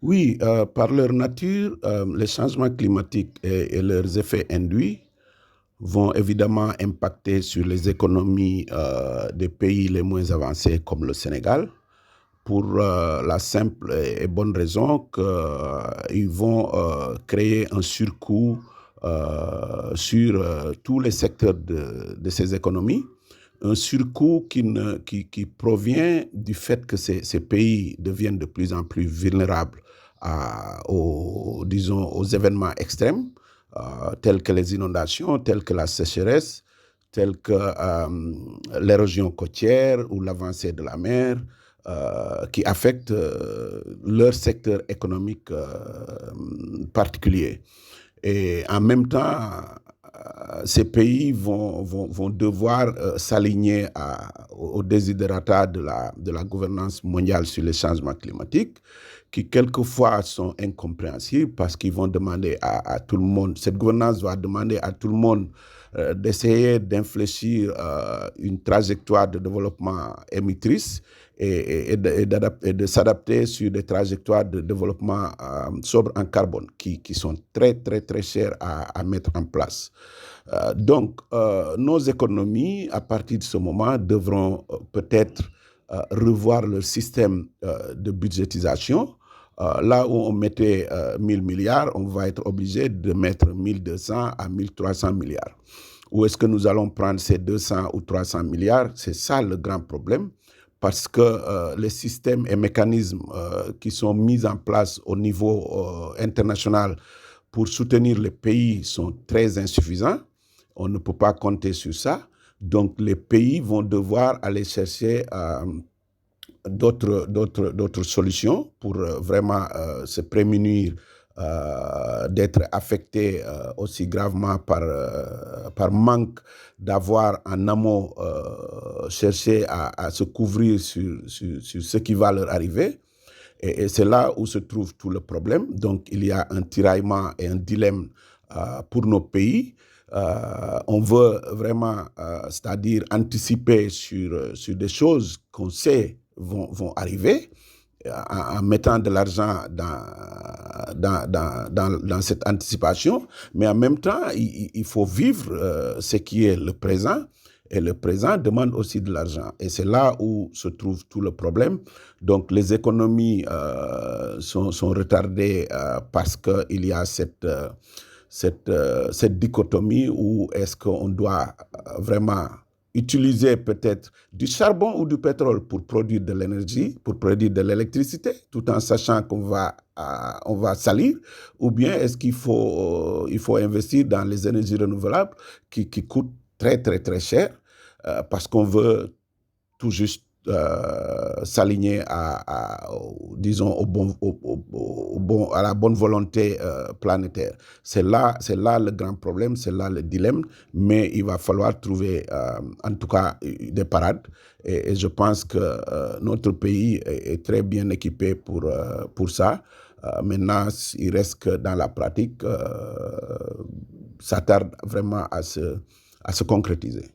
Oui, par leur nature, les changements climatiques et leurs effets induits vont évidemment impacter sur les économies des pays les moins avancés comme le Sénégal, pour la simple et bonne raison qu'ils vont créer un surcoût sur tous les secteurs de ces économies. Un surcoût qui provient du fait que ces pays deviennent de plus en plus vulnérables disons, aux événements extrêmes, tels que les inondations, tels que la sécheresse, tels que l'érosion côtière ou l'avancée de la mer, qui affectent leur secteur économique particulier. Et en même temps, ces pays vont devoir s'aligner aux desiderata de la gouvernance mondiale sur les changements climatiques, qui quelquefois sont incompréhensibles parce qu'ils vont demander à tout le monde, cette gouvernance va demander à tout le monde d'essayer d'infléchir une trajectoire de développement émettrice et de s'adapter sur des trajectoires de développement sobre en carbone qui sont très, très, très chères à mettre en place. Nos économies, à partir de ce moment, devront peut-être revoir leur système de budgétisation. Là où on mettait 1000 milliards, on va être obligé de mettre 1200 à 1300 milliards. Où est-ce que nous allons prendre ces 200 ou 300 milliards? C'est ça le grand problème, parce que les systèmes et mécanismes qui sont mis en place au niveau international pour soutenir les pays sont très insuffisants. On ne peut pas compter sur ça. Donc, les pays vont devoir aller chercher d'autres solutions pour vraiment se prémunir d'être affectés aussi gravement par manque d'avoir en amont cherché à se couvrir sur ce qui va leur arriver. Et c'est là où se trouve tout le problème. Donc, il y a un tiraillement et un dilemme pour nos pays. On veut vraiment, c'est-à-dire anticiper sur des choses qu'on sait vont arriver en mettant de l'argent dans cette anticipation, mais en même temps, il faut vivre ce qui est le présent. Et le présent demande aussi de l'argent. Et c'est là où se trouve tout le problème. Donc, les économies sont retardées parce qu'il y a cette dichotomie où est-ce qu'on doit vraiment utiliser peut-être du charbon ou du pétrole pour produire de l'énergie, pour produire de l'électricité, tout en sachant qu'on va salir, ou bien est-ce qu'il faut investir dans les énergies renouvelables qui coûtent très, très, très cher parce qu'on veut tout juste s'aligner disons, à la bonne volonté planétaire. C'est là le grand problème, c'est là le dilemme, mais il va falloir trouver en tout cas des parades et je pense que notre pays est très bien équipé pour ça. Maintenant, il reste que dans la pratique, ça tarde vraiment à se concrétiser.